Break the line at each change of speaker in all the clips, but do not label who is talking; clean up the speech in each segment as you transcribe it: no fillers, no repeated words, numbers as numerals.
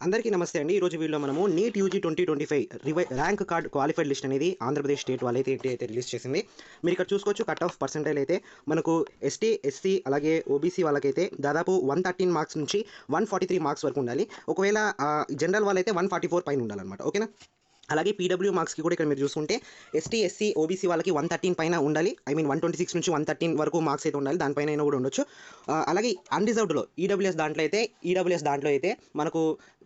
అందరికీ నమస్తే అండి. ఈరోజు వీడియోలో మనము NEET UG 2025 rank card qualified list అనేది ఆంధ్రప్రదేశ్ స్టేట్ వాళ్ళైతే అయితే రిలీజ్ చేసింది. మీరు ఇక్కడ చూసుకోవచ్చు కట్ ఆఫ్ పర్సెంటైల్ అయితే మనకు ఎస్టీ, ఎస్సీ అలాగే ఓబీసీ వాళ్ళకైతే దాదాపు 113 మార్క్స్ నుంచి 143 మార్క్స్ వరకు ఉండాలి. ఒకవేళ జనరల్ వాళ్ళైతే 144 పైన ఉండాలన్నమాట. ఓకేనా. అలాగే పీడబ్ల్యూ మార్క్స్కి కూడా ఇక్కడ మీరు చూసుకుంటే ఎస్టీ, ఎస్సీ, ఓబీసీ వాళ్ళకి 113 పైన ఉండాలి. ఐ మీన్ 126 నుంచి 113 వరకు మార్క్స్ అయితే ఉండాలి. దానిపైన అయినా కూడా ఉండొచ్చు. అలాగే అన్రిజర్వ్డ్లో ఈడబ్ల్యూఎస్ దాంట్లో అయితే మనకు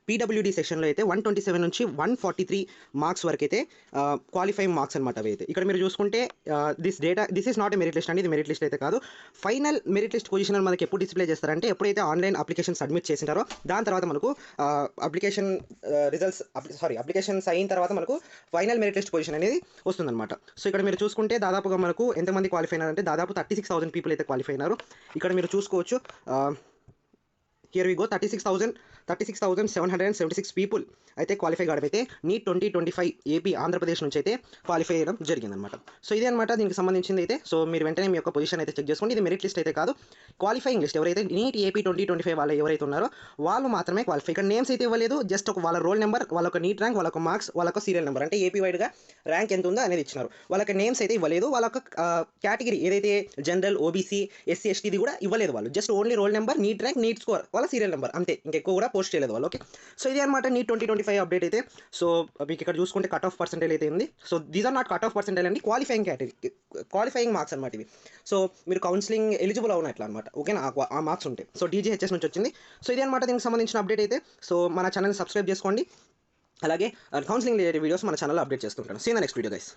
పీడబ్ల్యూడీ సెక్షన్లో అయితే 127 నుంచి 143 మార్క్స్ వరకు అయితే క్వాలిఫైయింగ్ మార్క్స్ అనమాట. అవి అయితే ఇక్కడ మీరు చూసుకుంటే this is not a merit list అండి. ఇది మెరిట్ లిస్ట్ అయితే కాదు. ఫైనల్ మెరిట్ లిస్ట్ పొజిషన్ మనకి ఎప్పుడు డిస్ప్లే చేస్తారంటే ఎప్పుడైతే ఆన్లైన్ అప్లికేషన్ సబ్మిట్ చేసింటారో దాని తర్వాత మనకు అప్లికేషన్స్ అయిన తర్వాత మనకు ఫైనల్ మెరిట్ లిస్ట్ పొజిషన్ అనేది వస్తుందన్నమాట. సో ఇక్కడ మీరు చూసుకుంటే దాదాపుగా మనకు ఎంతమంది క్వాలిఫై అయినారంటే దాదాపు 36,000 పీపుల్ అయితే క్వాలిఫై అయినారు. ఇక్కడ మీరు చూసుకోవచ్చు. హియర్ వి గో 36,776 పీపుల్ అయితే క్వాలిఫై కావడం అయితే నీట్ 2025 ఏపీ ఆంధ్రప్రదేశ్ నుంచి అయితే క్వాలిఫై అయ్యడం జరిగిందనమాట. సో ఇదే అనమాట దీనికి సంబంధించింది అయితే. సో మీరు వెంటనే మీ యొక్క పొజిషన్ అయితే చెక్ చేసుకోండి. ఇది మెరిట్ లిస్ట్ అయితే కాదు, క్వాలిఫైయింగ్ లిస్ట్. ఎవరైతే నీట్ ఏపీ 2025 వాళ్ళు ఎవరైతే ఉన్నారో వాళ్ళు మాత్రమే క్వాలిఫై. ఇక్కడ నేమ్స్ అయితే ఇవ్వలేదు. జస్ట్ ఒక వాళ్ళ రోల్ నెంబర్, వాళ్ళ నీట్ ర్యాంక్, వాళ్ళ మార్క్స్, వాళ్ళ సీరియల్ నెంబర్ అంటే ఏపీ వైడ్గా ర్యాంక్ ఎంత ఉందో అనేది ఇచ్చినారు. వాళ్ళకి నేమ్స్ అయితే ఇవ్వలేదు. వాళ్ళ కేటగిరీ ఏదైతే జనరల్, ఓబీసీ, ఎస్సీ, ఎస్టీది కూడా ఇవ్వలేదు. వాళ్ళు just only roll number, NEET rank, neat score, వాళ్ళ సీరియల్ నెంబర్ అంతే. ఇంకెక్కువ కూడా పోస్ట్ చేయలేదు వాళ్ళు. ఓకే. సో ఇది అనమాట నీట్ 2025 అప్డేట్ అయితే. సో మీకు ఇక్కడ చూసుకుంటే కట్ ఆఫ్ పర్సెంటేజ్ అయితే ఉంది. So these are not cut off percentage అండి, క్వాలిఫైయింగ్ మార్క్స్ అనమాట ఇవి. సో మీరు కౌన్సిలింగ్ ఎలిజిబుల్ అవునట్లా అనమాట. ఓకేనా, ఆ మార్క్స్ ఉంటాయి. సో డీజీహెచ్ఎస్ నుంచి వచ్చింది. సో ఇది అనమాట దీనికి సంబంధించిన అప్డేట్ అయితే. సో మన ఛానల్ని సబ్స్క్రైబ్ చేసుకోండి. అలాగే కౌన్సిలింగ్ రిలేటెడ్ వీడియోస్ మన ఛానల్లో అప్డేట్ చేస్తుంటాను. See in the next video guys.